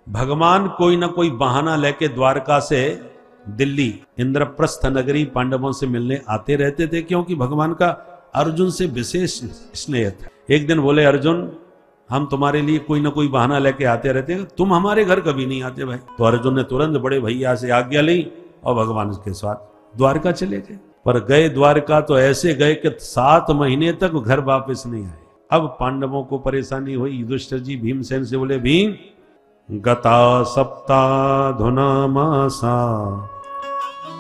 भगवान कोई ना कोई बहाना लेके द्वारका से दिल्ली इंद्रप्रस्थ नगरी पांडवों से मिलने आते रहते थे, क्योंकि भगवान का अर्जुन से विशेष स्नेह था। एक दिन बोले, अर्जुन हम तुम्हारे लिए कोई ना कोई बहाना लेके आते रहते हैं, तुम हमारे घर कभी नहीं आते भाई। तो अर्जुन ने तुरंत बड़े भैया से आज्ञा ली और भगवान के साथ द्वारका चले गए। पर गए द्वारका तो ऐसे गए कि 7 महीने तक घर वापस नहीं आए। अब पांडवों को परेशानी हुई। युधिष्ठिर जी भीमसेन से बोले, भीम गता सप्ताधुना मासा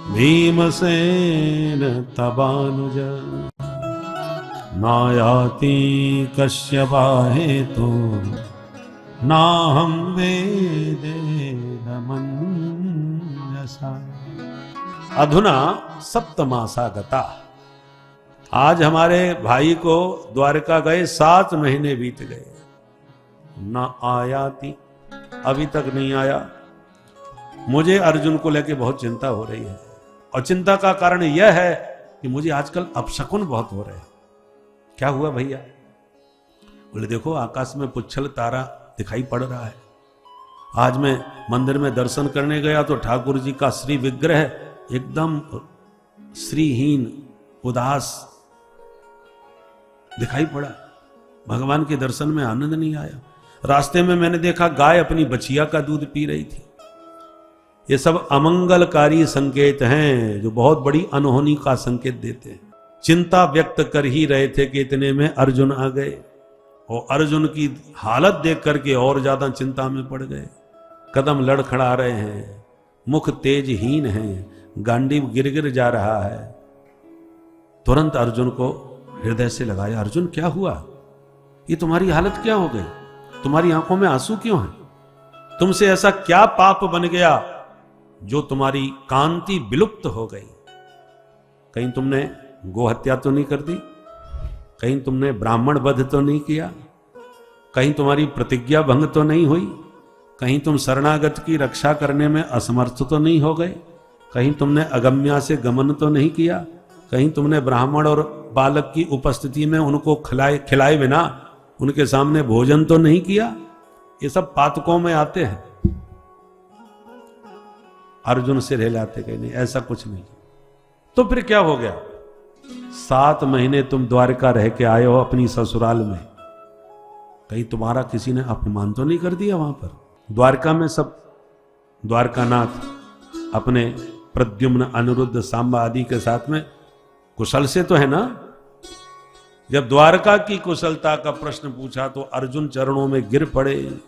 भीमसेन तबानुज नायाति कश्यपाहे तो नाहं वेदे मनसा अधुना सप्तमासा गता। आज हमारे भाई को द्वारका गए 7 महीने बीत गए, ना आयाति, अभी तक नहीं आया। मुझे अर्जुन को लेके बहुत चिंता हो रही है, और चिंता का कारण यह है कि मुझे आजकल अपशकुन बहुत हो रहे हैं। क्या हुआ भैया? बोले, देखो आकाश में पुच्छल तारा दिखाई पड़ रहा है। आज मैं मंदिर में दर्शन करने गया तो ठाकुर जी का श्री विग्रह एकदम श्रीहीन उदास दिखाई पड़ा। भगवान के दर्शन में आनंद नहीं आया। रास्ते में मैंने देखा गाय अपनी बछिया का दूध पी रही थी। ये सब अमंगलकारी संकेत हैं जो बहुत बड़ी अनहोनी का संकेत देते हैं। चिंता व्यक्त कर ही रहे थे कि इतने में अर्जुन आ गए, और अर्जुन की हालत देख करके और ज्यादा चिंता में पड़ गए। कदम लड़खड़ा रहे हैं, मुख तेजहीन है, गांडीव गिर गिर जा रहा है। तुरंत अर्जुन को हृदय से लगाया, अर्जुन क्या हुआ? ये तुम्हारी हालत क्या हो गई? तुम्हारी आंखों में आंसू क्यों है? तुमसे ऐसा क्या पाप बन गया जो तुम्हारी कांति विलुप्त हो गई? कहीं तुमने गोहत्या तो नहीं कर दी? कहीं तुमने ब्राह्मण वध तो नहीं किया? कहीं तुम्हारी प्रतिज्ञा भंग तो नहीं हुई? कहीं तुम शरणागत की रक्षा करने में असमर्थ तो नहीं हो गए? कहीं तुमने अगम्या से गमन तो नहीं किया? कहीं तुमने ब्राह्मण और बालक की उपस्थिति में उनको खिलाए बिना उनके सामने भोजन तो नहीं किया? ये सब पातकों में आते हैं। अर्जुन सिर हिलाते, कहीं नहीं, ऐसा कुछ नहीं। तो फिर क्या हो गया? 7 महीने तुम द्वारका रह के आए हो अपनी ससुराल में, कहीं तुम्हारा किसी ने अपमान तो नहीं कर दिया वहां पर? द्वारका में सब द्वारकानाथ अपने प्रद्युम्न, अनिरुद्ध, सांबा आदि के साथ में कुशल से तो है ना? जब द्वारका की कुशलता का प्रश्न पूछा तो अर्जुन चरणों में गिर पड़े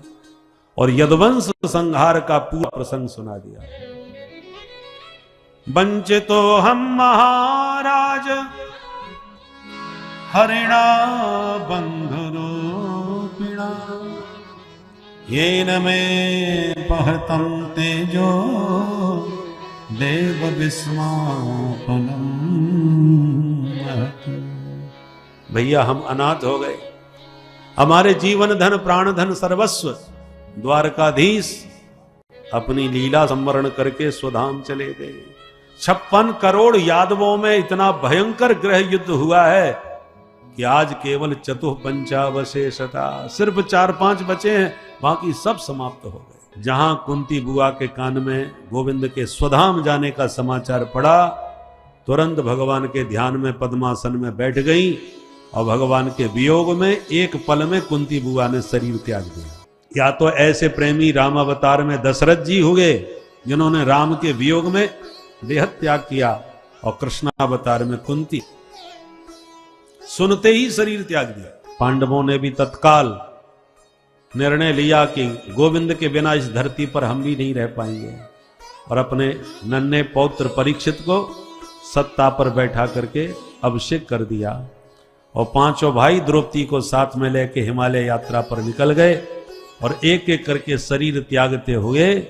और यदुवंश संहार का पूरा प्रसंग सुना दिया। वंचितो हम महाराज हरिणा बंधुरूपिणा येन में पहतम तेजो देव विस्मापनम। भैया हम अनाथ हो गए, हमारे जीवन धन प्राण धन सर्वस्व द्वारकाधीश अपनी लीला संवरण करके स्वधाम चले गए। 56 करोड़ यादवों में इतना भयंकर ग्रह युद्ध हुआ है कि आज केवल चतुःपंचावशेषता, सिर्फ 4-5 बचे हैं, बाकी सब समाप्त हो गए। जहां कुंती बुआ के कान में गोविंद के स्वधाम जाने का समाचार पड़ा, तुरंत भगवान के ध्यान में पद्मासन में बैठ गई और भगवान के वियोग में एक पल में कुंती बुआ ने शरीर त्याग दिया। या तो ऐसे प्रेमी राम अवतार में दशरथ जी हुए जिन्होंने राम के वियोग में देह त्याग किया, और कृष्णावतार में कुंती सुनते ही शरीर त्याग दिया। पांडवों ने भी तत्काल निर्णय लिया कि गोविंद के बिना इस धरती पर हम भी नहीं रह पाएंगे, और अपने नन्हे पौत्र परीक्षित को सत्ता पर बैठा करके अभिषेक कर दिया, और 5 भाई द्रौपदी को साथ में लेके हिमालय यात्रा पर निकल गए, और एक एक करके शरीर त्यागते हुए,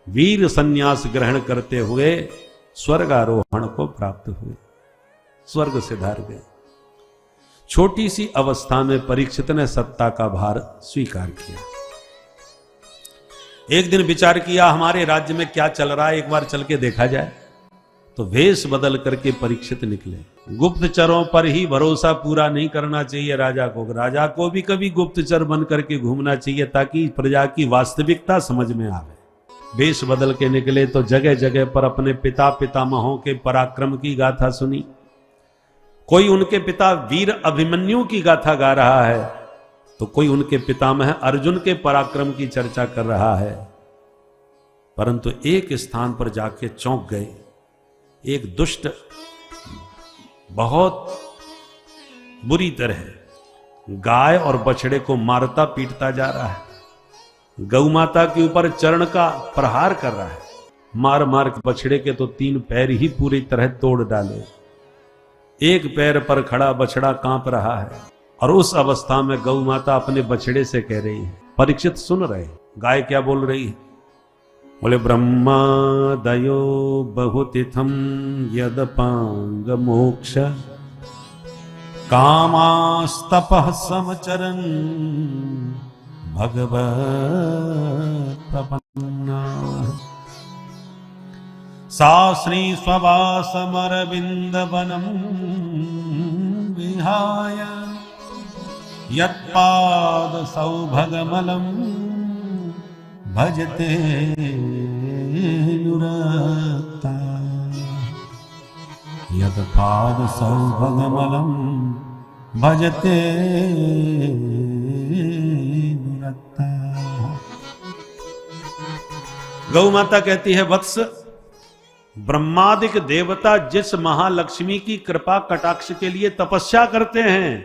वीर संन्यास ग्रहण करते हुए स्वर्गारोहण को प्राप्त हुए, स्वर्ग से धार गए। छोटी सी अवस्था में परीक्षित ने सत्ता का भार स्वीकार किया। एक दिन विचार किया, हमारे राज्य में क्या चल रहा है, एक बार चल के देखा जाए। तो वेश बदल करके परीक्षित निकले। गुप्तचरों पर ही भरोसा पूरा नहीं करना चाहिए राजा को। राजा को भी कभी गुप्तचर बन करके घूमना चाहिए ताकि प्रजा की वास्तविकता समझ में आवे। वेश बदल के निकले तो जगह जगह पर अपने पिता पितामहों के पराक्रम की गाथा सुनी। कोई उनके पिता वीर अभिमन्यु की गाथा गा रहा है तो कोई उनके पितामह अर्जुन के पराक्रम की चर्चा कर रहा है। परंतु एक स्थान पर जाके चौंक गए। एक दुष्ट बहुत बुरी तरह गाय और बछड़े को मारता पीटता जा रहा है। गौ माता के ऊपर चरण का प्रहार कर रहा है। मार मार के बछड़े के तो 3 पैर ही पूरी तरह तोड़ डाले। एक पैर पर खड़ा बछड़ा कांप रहा है और उस अवस्था में गौ माता अपने बछड़े से कह रही है। परीक्षित सुन रहे। गाय क्या बोल रही है? बोले ब्रह्मा दयो बहुतिथम यदपांग मोक्ष कामास्तपः समचरन् भगवत प्रपन्ना सा श्री स्ववासमरविंद वनम विहाय यत्पाद सौभगमलम भजते नुरक्ता यत्पाद सौभगमलम भजते नुरक्ता। गौ माता कहती है वत्स, ब्रह्मादिक देवता जिस महालक्ष्मी की कृपा कटाक्ष के लिए तपस्या करते हैं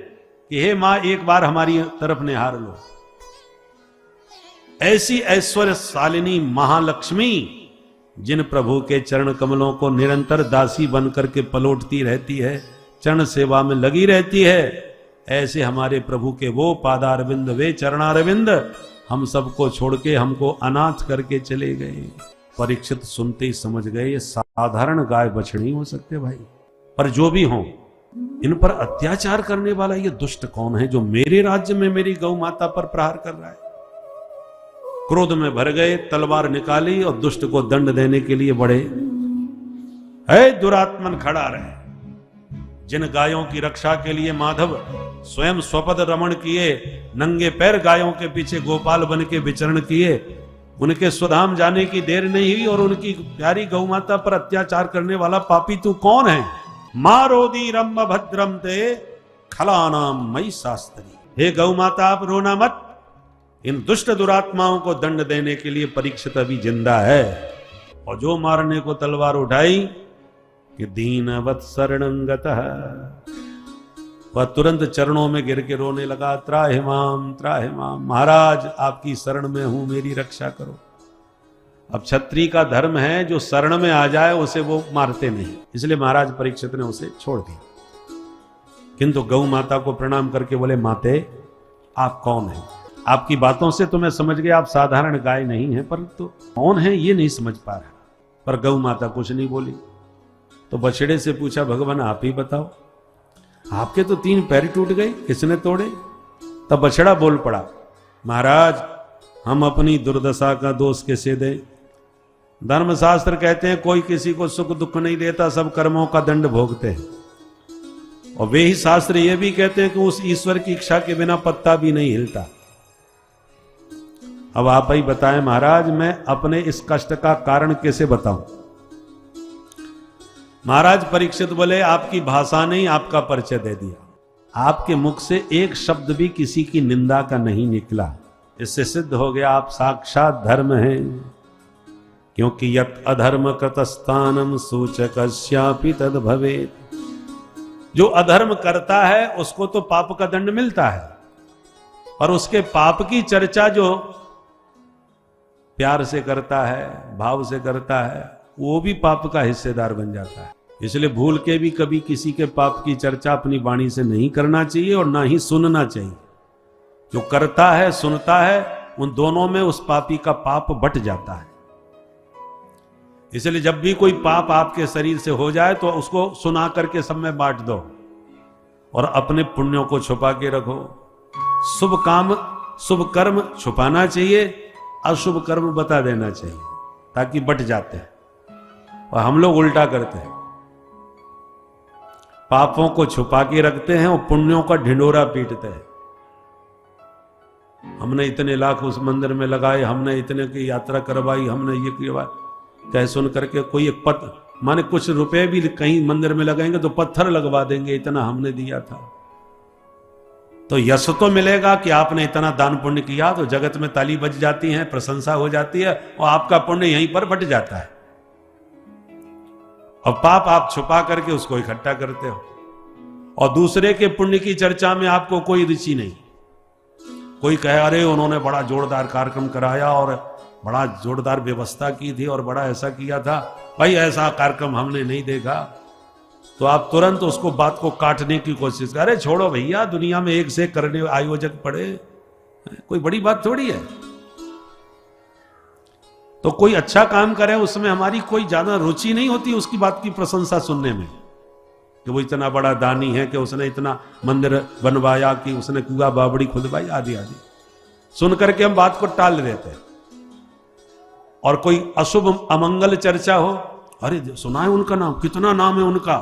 कि हे मां एक बार हमारी तरफ निहार लो, ऐसी ऐश्वर्यशालिनी महालक्ष्मी जिन प्रभु के चरण कमलों को निरंतर दासी बनकर के पलोटती रहती है, चरण सेवा में लगी रहती है, ऐसे हमारे प्रभु के वो पादारविंद वे चरणारविंद हम सबको छोड़ के हमको अनाथ करके चले गए। परीक्षित सुनते ही समझ गए ये साधारण गाय बछड़ी हो सकते भाई, पर जो भी हो इन पर अत्याचार करने वाला ये दुष्ट कौन है जो मेरे राज्य में मेरी गौ माता पर प्रहार कर रहा है। क्रोध में भर गए, तलवार निकाली और दुष्ट को दंड देने के लिए बढ़े। है दुरात्मन खड़ा रहे। जिन गायों की रक्षा के लिए माधव स्वयं स्वपद रमण किए, नंगे पैर गायों के पीछे गोपाल बन के विचरण किए, उनके स्वधाम जाने की देर नहीं हुई और उनकी प्यारी गौ माता पर अत्याचार करने वाला पापी तू कौन है? मारोदी रम भद्रम ते खलानाम मई शास्त्री। हे गौ माता आप रोना मत, इन दुष्ट दुरात्माओं को दंड देने के लिए परीक्षित अभी जिंदा है। और जो मारने को तलवार उठाई कि दीनवत् शरणंगतः, वह तुरंत चरणों में गिर के रोने लगा, त्राहि माम, महाराज आपकी शरण में हूं, मेरी रक्षा करो। अब क्षत्रिय का धर्म है जो शरण में आ जाए उसे वो मारते नहीं, इसलिए महाराज परीक्षित ने उसे छोड़ दिया। किंतु गौ माता को प्रणाम करके बोले, माते आप कौन हैं? आपकी बातों से तो मैं समझ गया आप साधारण गाय नहीं है, परंतु कौन है ये नहीं समझ पा रहा। पर गौ माता कुछ नहीं बोली। तो बछड़े से पूछा, भगवान आप ही बताओ, आपके तो 3 पैर टूट गए, किसने तोड़े? तब बछड़ा बोल पड़ा, महाराज हम अपनी दुर्दशा का दोष कैसे दें? धर्मशास्त्र कहते हैं कोई किसी को सुख दुख नहीं देता, सब कर्मों का दंड भोगते हैं। और वे ही शास्त्र ये भी कहते हैं कि उस ईश्वर की इच्छा के बिना पत्ता भी नहीं हिलता। अब आप ही बताएं महाराज, मैं अपने इस कष्ट का कारण कैसे बताऊं? महाराज परीक्षित बोले, आपकी भाषा ने आपका परिचय दे दिया। आपके मुख से एक शब्द भी किसी की निंदा का नहीं निकला। इससे सिद्ध हो गया आप साक्षात धर्म हैं, क्योंकि यत् अधर्म कृतस्थानम सूचकस्यापि तद भवेत्। जो अधर्म करता है उसको तो पाप का दंड मिलता है, और उसके पाप की चर्चा जो प्यार से करता है, भाव से करता है, वो भी पाप का हिस्सेदार बन जाता है। इसलिए भूल के भी कभी किसी के पाप की चर्चा अपनी वाणी से नहीं करना चाहिए और ना ही सुनना चाहिए। जो करता है सुनता है, उन दोनों में उस पापी का पाप बट जाता है। इसलिए जब भी कोई पाप आपके शरीर से हो जाए तो उसको सुना करके सब में बांट दो और अपने पुण्यों को छुपा के रखो। शुभ काम शुभ कर्म छुपाना चाहिए, अशुभ कर्म बता देना चाहिए, ताकि बट जाते हैं। और हम लोग उल्टा करते हैं, पापों को छुपा के रखते हैं और पुण्यों का ढिंडोरा पीटते हैं। हमने इतने लाख उस मंदिर में लगाए, हमने इतने की यात्रा करवाई, हमने ये किया, कह सुन करके कोई एक माने कुछ रुपए भी कहीं मंदिर में लगाएंगे तो पत्थर लगवा देंगे, इतना हमने दिया था। तो यश तो मिलेगा कि आपने इतना दान पुण्य किया, तो जगत में ताली बज जाती है, प्रशंसा हो जाती है और आपका पुण्य यहीं पर बट जाता है। और पाप आप छुपा करके उसको इकट्ठा करते हो और दूसरे के पुण्य की चर्चा में आपको कोई रुचि नहीं। कोई कहे अरे उन्होंने बड़ा जोरदार कार्यक्रम कराया और बड़ा जोरदार व्यवस्था की थी और बड़ा ऐसा किया था, भाई ऐसा कार्यक्रम हमने नहीं देखा, तो आप तुरंत उसको बात को काटने की कोशिश करें। अरे छोड़ो भैया, दुनिया में एक से करने आयोजक पड़े, कोई बड़ी बात थोड़ी है। तो कोई अच्छा काम करे उसमें हमारी कोई ज्यादा रुचि नहीं होती उसकी बात की प्रशंसा सुनने में, कि वो इतना बड़ा दानी है, कि उसने इतना मंदिर बनवाया, कि उसने कुआ बावड़ी खुदवाई, आदि आदि सुन करके हम बात को टाल देते हैं। और कोई अशुभ अमंगल चर्चा हो, अरे सुना है उनका नाम, कितना नाम है उनका,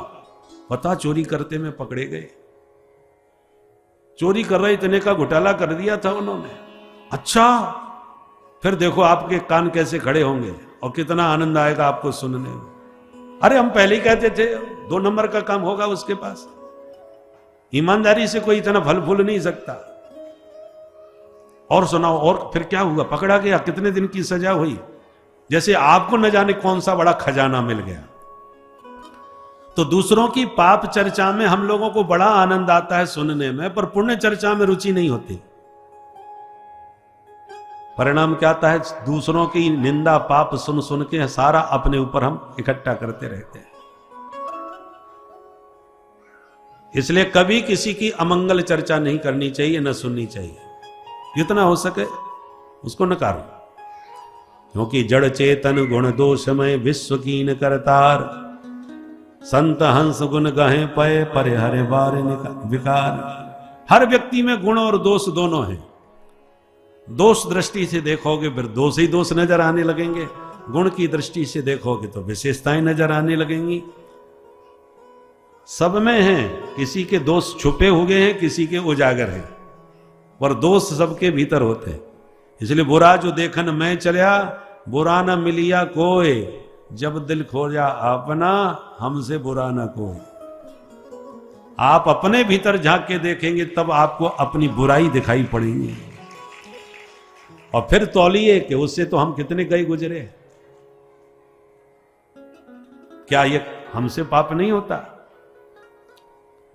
पता चोरी करते में पकड़े गए, चोरी कर रहे इतने का घोटाला कर दिया था उन्होंने। अच्छा, फिर देखो आपके कान कैसे खड़े होंगे और कितना आनंद आएगा आपको सुनने में। अरे हम पहले ही कहते थे 2 नंबर का काम होगा उसके पास, ईमानदारी से कोई इतना फल फूल नहीं सकता। और सुनाओ, और फिर क्या हुआ, पकड़ा गया, कितने दिन की सजा हुई, जैसे आपको न जाने कौन सा बड़ा खजाना मिल गया। तो दूसरों की पाप चर्चा में हम लोगों को बड़ा आनंद आता है सुनने में, पर पुण्य चर्चा में रुचि नहीं होती। परिणाम क्या आता है, दूसरों की निंदा पाप सुन सुन के सारा अपने ऊपर हम इकट्ठा करते रहते हैं। इसलिए कभी किसी की अमंगल चर्चा नहीं करनी चाहिए, न सुननी चाहिए, जितना हो सके उसको नकारो। क्योंकि जड़ चेतन गुण दोषमय विश्व कीन करतार, संत हंस गुण गहे पय परे हरे बार विकार। हर व्यक्ति में गुण और दोष दोनों हैं। दोष दृष्टि से देखोगे फिर दोष ही दोष नजर आने लगेंगे, गुण की दृष्टि से देखोगे तो विशेषताएं नजर आने लगेंगी। सब में हैं, किसी के दोष छुपे हुए हैं, किसी के उजागर हैं, पर दोष सबके भीतर होते हैं। इसलिए बुरा जो देखन मैं चलिया, बुरा न मिलिया कोई, जब दिल खोजा अपना हमसे बुरा न कोई। आप अपने भीतर झांक के देखेंगे तब आपको अपनी बुराई दिखाई पड़ेगी, और फिर तौलिए कि उससे तो हम कितने गए गुजरे। क्या ये हमसे पाप नहीं होता?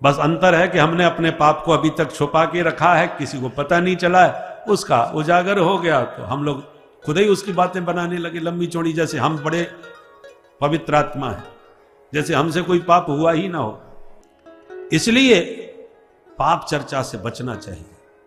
बस अंतर है कि हमने अपने पाप को अभी तक छुपा के रखा है, किसी को पता नहीं चला है, उसका उजागर हो गया तो हम लोग खुद ही उसकी बातें बनाने लगे लंबी चौड़ी, जैसे हम बड़े पवित्र आत्मा है, जैसे हमसे कोई पाप हुआ ही ना हो। इसलिए पाप चर्चा से बचना चाहिए।